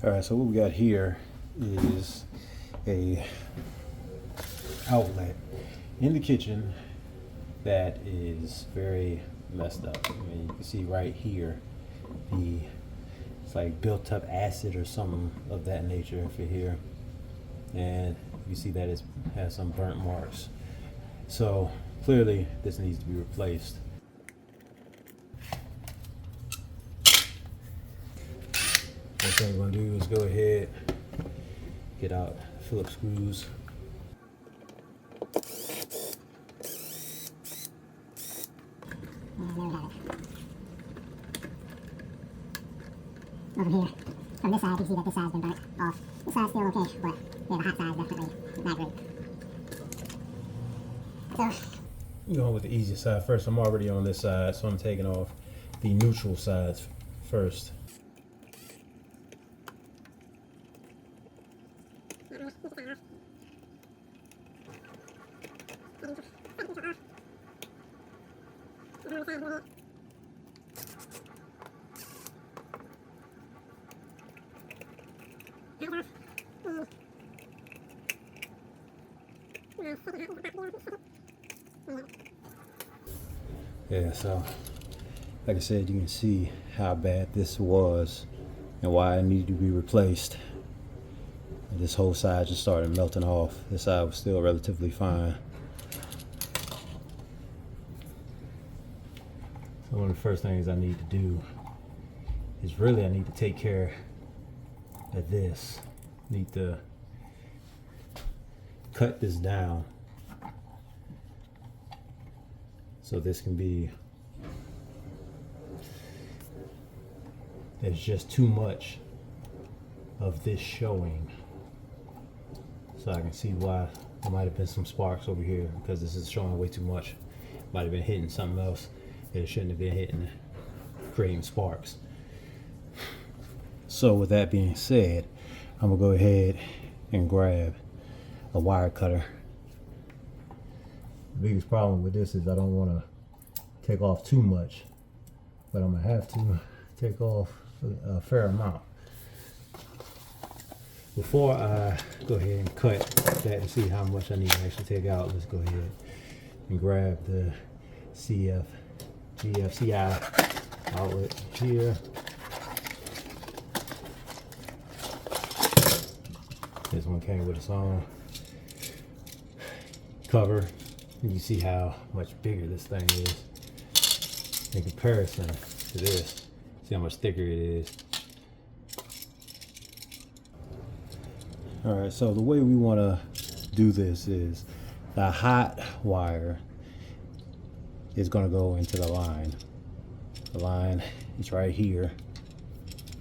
All right, so what we got here is a outlet in the kitchen that is very messed up. I mean, you can see right here, it's like built up acid or something of that nature for here. And you see that it has some burnt marks. So clearly this needs to be replaced. First thing we're gonna do is go ahead, get out Phillips screws. Over here, from this side, you can see that this side's been burnt off. This side's still okay, but yeah, the hot side is definitely not great. So, Going with the easiest side first. I'm already on this side, so I'm taking off the neutral sides first. Yeah, so like I said, you can see how bad this was and why it needed to be replaced. And this whole side just started melting off. This side was still relatively fine. So one of the first things I need to do is I need to take care of this. Need to cut this down so this can be, there's just too much of this showing. So I can see why there might have been some sparks over here, because this is showing way too much. Might have been hitting something else that it shouldn't have been hitting, creating sparks. So with that being said, I'm gonna go ahead and grab a wire cutter. The biggest problem with this is I don't want to take off too much, but I'm gonna have to take off a fair amount. Before I go ahead and cut that and see how much I need to actually take out, let's go ahead and grab the GFCI outlet here. This one came with its own cover. You see how much bigger this thing is in comparison to this. See how much thicker it is. All right, so the way we want to do this is the hot wire is going to go into the line. The line is right here.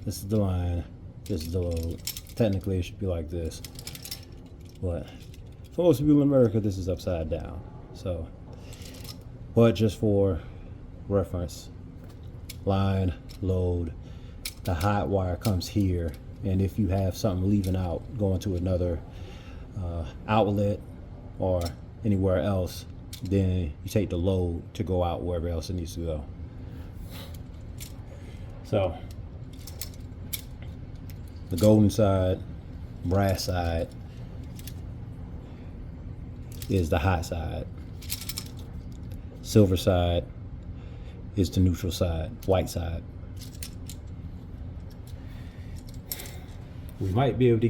This is the line. This is the load. Technically, it should be like this, but for most people in America, this is upside down. So, but just for reference, line, load, the hot wire comes here, and if you have something leaving out, going to another outlet or anywhere else, then you take the load to go out wherever else it needs to go. So, the golden side, brass side, is the hot side. Silver side is the neutral side, white side. We might be able to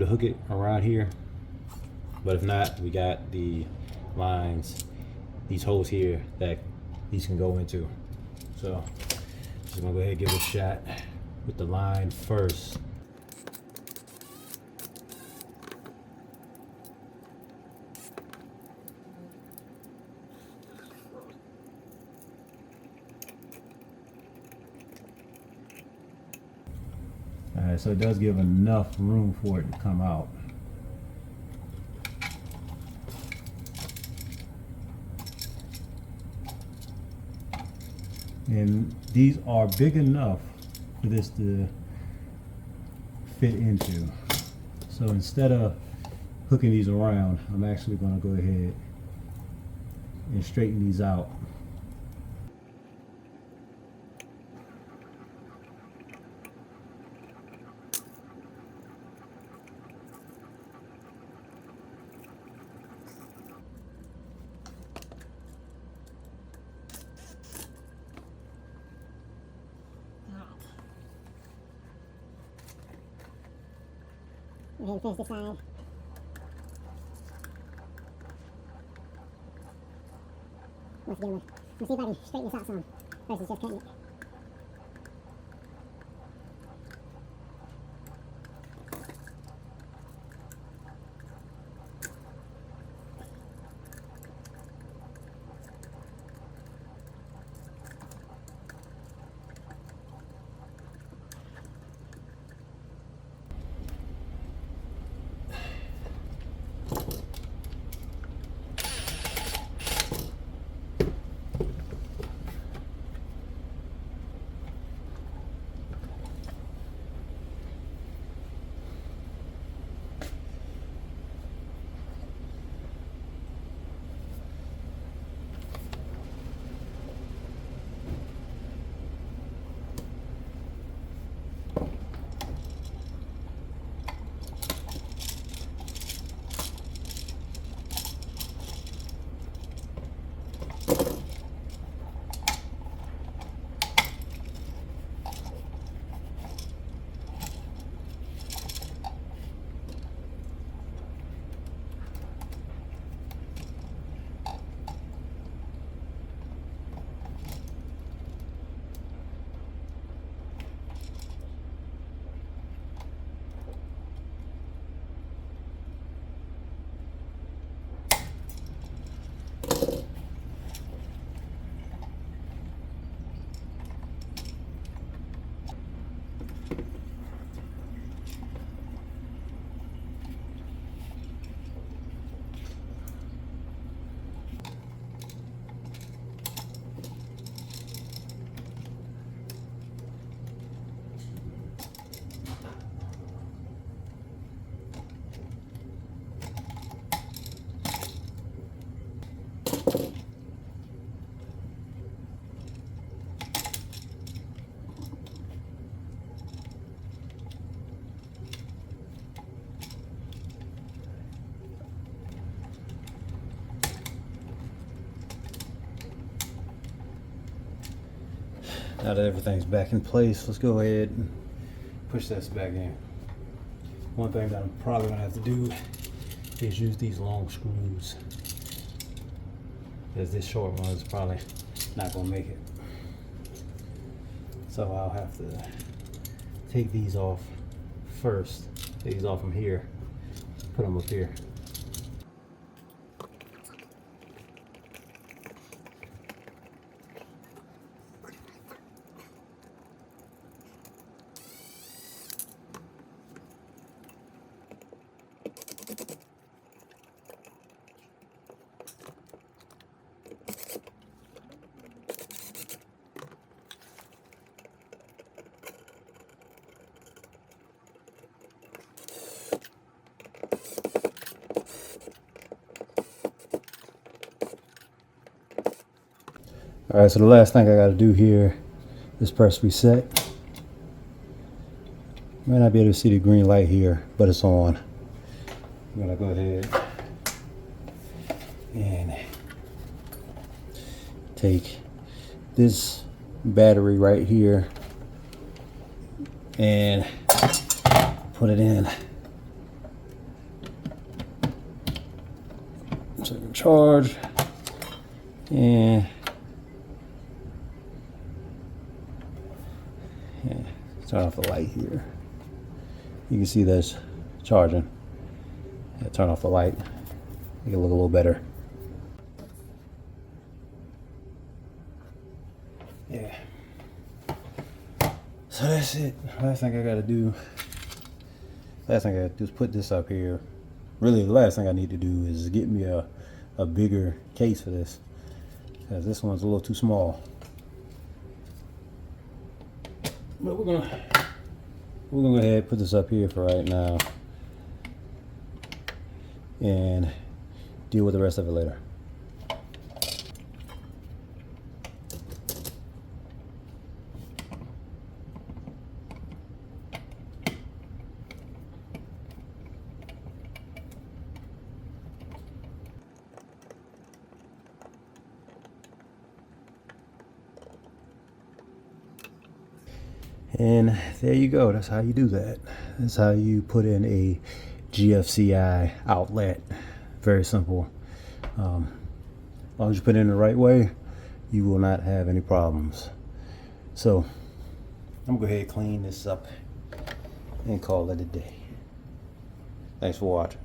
hook it around here, but if not, we got the lines, these holes here that these can go into. So just gonna go ahead and give it a shot with the line first. Alright, so it does give enough room for it to come out. And these are big enough for this to fit into. So instead of hooking these around, I'm actually going to go ahead and straighten these out. Go ahead and finish this side. Once again, we'll see if I can straighten this out some versus just cutting it. Now that everything's back in place, let's go ahead and push this back in. One thing that I'm probably gonna have to do is use these long screws, because this short one is probably not gonna make it. So I'll have to take these off first. Take these off from here, put them up here. All right, so the last thing I got to do here is press reset. Might not be able to see the green light here, but it's on. I'm gonna go ahead and take this battery right here and put it in. So I can charge and turn off the light here. You can see that's charging. Yeah, turn off the light, make it look a little better. Yeah. So that's it. Last thing I gotta do is put this up here. Really, the last thing I need to do is get me a bigger case for this, because this one's a little too small. But we're gonna go ahead and put this up here for right now and deal with the rest of it later. And there you go. That's how you do that. That's how you put in a GFCI outlet. Very simple. As long as you put it in the right way, you will not have any problems. So I'm gonna go ahead and clean this up and call it a day. Thanks for watching.